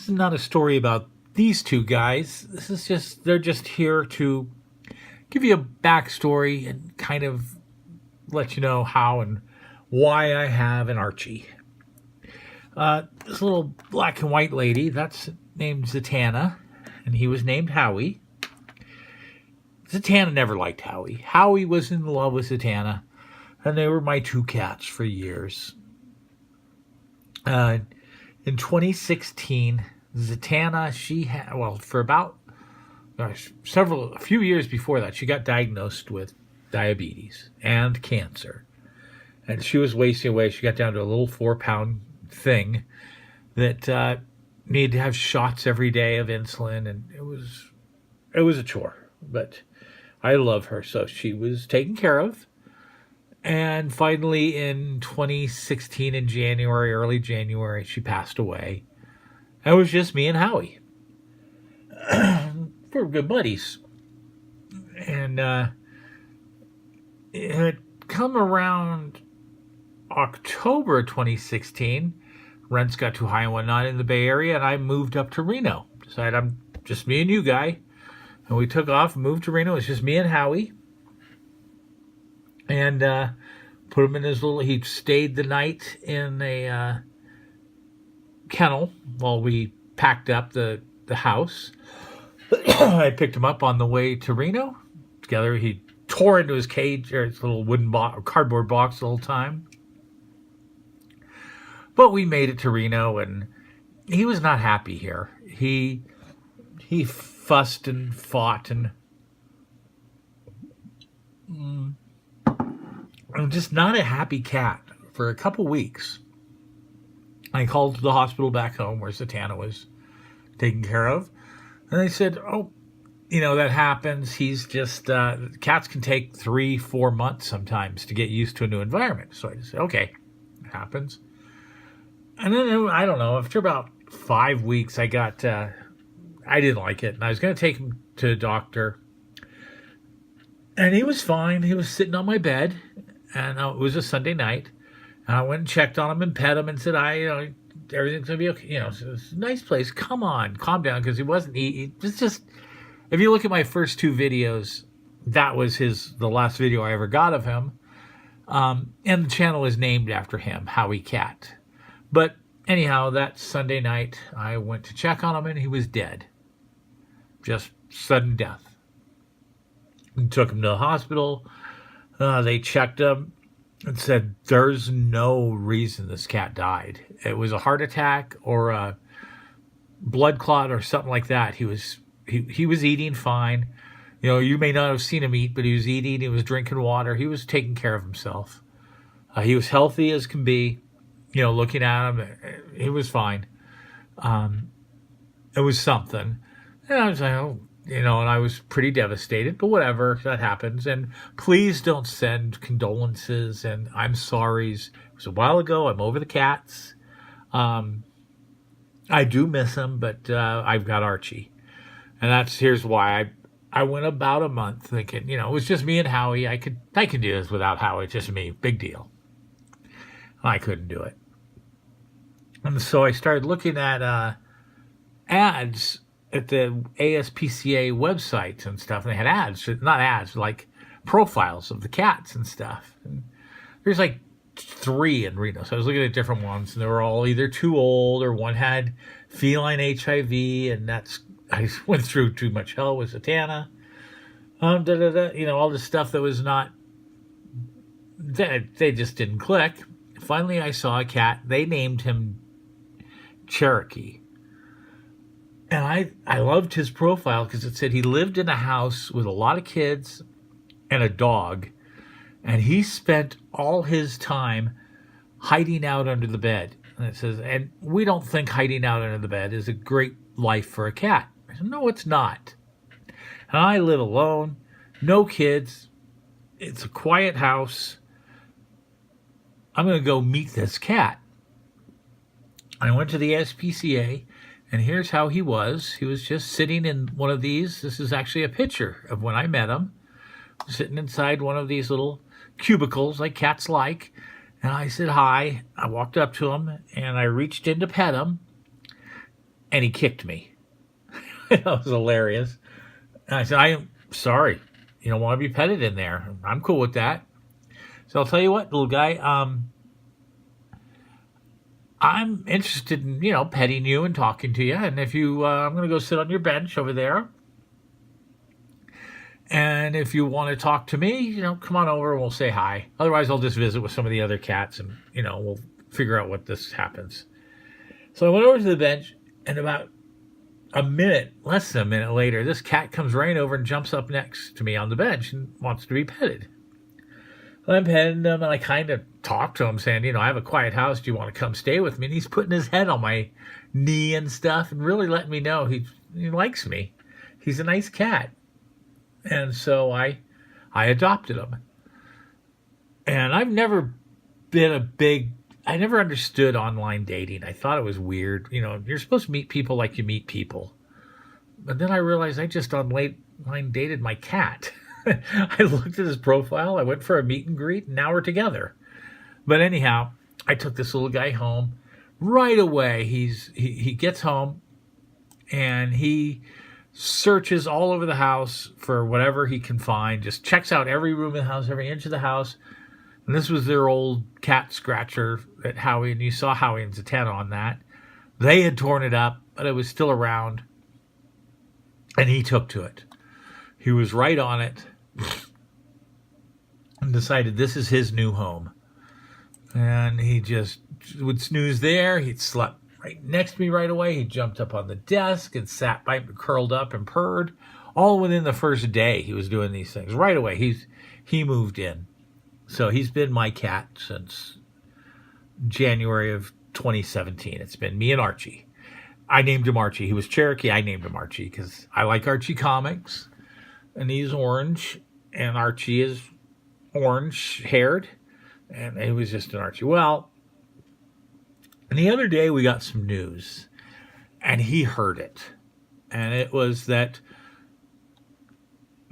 This is not a story about these two guys. They're just here to give you a backstory and kind of let you know how and why I have an Archie. This little black and white lady, that's named Zatanna, and he was named Howie. Zatanna never liked Howie. Howie was in love with Zatanna, and they were my two cats for years. In 2016, Zatanna, for about a few years before that, she got diagnosed with diabetes and cancer. And she was wasting away. She got down to a little 4-pound thing that needed to have shots every day of insulin, and it was a chore. But I love her, so she was taken care of. And finally, in 2016, in January, early January, she passed away. It was just me and Howie. We're good buddies. And it had come around October 2016. Rents got too high and whatnot in the Bay Area, and I moved up to Reno. Decided I'm just me and you guy. And we took off and moved to Reno. It was just me and Howie. And put him in he stayed the night in a kennel while we packed up the house. I picked him up on the way to Reno. Together, he tore into his cage, or his little cardboard box the whole time. But we made it to Reno, and he was not happy here. He fussed and fought, and I'm just not a happy cat for a couple weeks. I called the hospital back home where Zatanna was taken care of. And they said, that happens. He's just, cats can take 3-4 months sometimes to get used to a new environment. So I just said, okay, it happens. And then, I don't know, after about 5 weeks, I didn't like it. And I was going to take him to a doctor. And he was fine. He was sitting on my bed. And it was a Sunday night. And I went and checked on him and pet him and said, everything's going to be okay. It's a nice place. Come on, calm down. Because he wasn't eating. It's just, if you look at my first 2 videos, that was the last video I ever got of him. And the channel is named after him, Howie Cat. But anyhow, that Sunday night, I went to check on him and he was dead. Just sudden death. And took him to the hospital. They checked him and said, there's no reason this cat died. It was a heart attack or a blood clot or something like that. He was eating fine. You may not have seen him eat, but he was eating. He was drinking water. He was taking care of himself. He was healthy as can be. Looking at him, he was fine. It was something. And I was like, and I was pretty devastated, but whatever, that happens. And please don't send condolences and I'm sorries. It was a while ago. I'm over the cats. I do miss him, but I've got Archie. And here's why. I went about a month thinking, it was just me and Howie. I could do this without Howie. It's just me. Big deal. I couldn't do it. And so I started looking at ads at the ASPCA websites and stuff. And they had ads, like profiles of the cats and stuff. And there's like 3 in Reno. So I was looking at different ones, and they were all either too old or one had feline HIV. And I went through too much hell with Zatanna. All this stuff that was not, they just didn't click. Finally, I saw a cat. They named him Cherokee. And I loved his profile because it said he lived in a house with a lot of kids and a dog. And he spent all his time hiding out under the bed. And it says, and we don't think hiding out under the bed is a great life for a cat. I said, no, it's not. And I live alone, no kids. It's a quiet house. I'm going to go meet this cat. I went to the SPCA, and here's how he was. He was just sitting in one of these. This is actually a picture of when I met him. Sitting inside one of these little cubicles like cats like. And I said hi. I walked up to him, and I reached in to pet him. and he kicked me. That was hilarious. And I said, I am sorry. You don't want to be petted in there. I'm cool with that. So I'll tell you what, little guy, I'm interested in, petting you and talking to you. And if you, I'm going to go sit on your bench over there. And if you want to talk to me, come on over and we'll say hi. Otherwise, I'll just visit with some of the other cats and, we'll figure out what this happens. So I went over to the bench, and about less than a minute later, this cat comes right over and jumps up next to me on the bench and wants to be petted. Well, I'm petting him, and I kind of talk to him, saying, I have a quiet house. Do you want to come stay with me? And he's putting his head on my knee and stuff and really letting me know he likes me. He's a nice cat. And so I adopted him. And I've never been I never understood online dating. I thought it was weird. You're supposed to meet people like you meet people. But then I realized I just online dated my cat. I looked at his profile. I went for a meet and greet, and now we're together. But anyhow, I took this little guy home. Right away, he gets home, and he searches all over the house for whatever he can find, just checks out every room in the house, every inch of the house. And this was their old cat scratcher at Howie, and you saw Howie and Zatanna on that. They had torn it up, but it was still around, and he took to it. He was right on it and decided this is his new home. And he just would snooze there. He'd slept right next to me right away. He jumped up on the desk and sat by me, curled up and purred. All within the first day he was doing these things. Right away, he moved in. So he's been my cat since January of 2017. It's been me and Archie. I named him Archie. He was Cherokee. I named him Archie because I like Archie comics. And he's orange. And Archie is orange-haired. And he was just an Archie. Well, and the other day we got some news. And he heard it. And it was that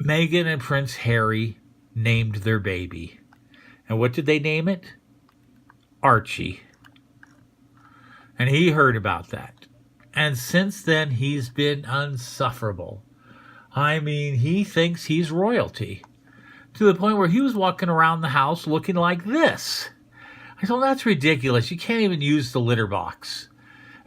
Meghan and Prince Harry named their baby. And what did they name it? Archie. And he heard about that. And since then, he's been insufferable. I mean, he thinks he's royalty. To the point where he was walking around the house looking like this. I thought, that's ridiculous. You can't even use the litter box.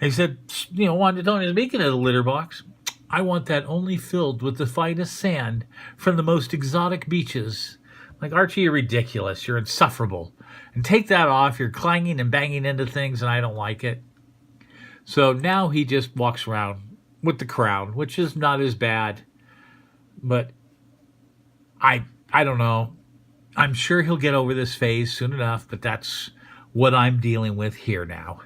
And he said, Wanda Tony, speaking of the litter box, I want that only filled with the finest sand from the most exotic beaches. Like, Archie, you're ridiculous. You're insufferable. And take that off. You're clanging and banging into things, and I don't like it. So now he just walks around with the crown, which is not as bad. But I don't know. I'm sure he'll get over this phase soon enough, but that's what I'm dealing with here now.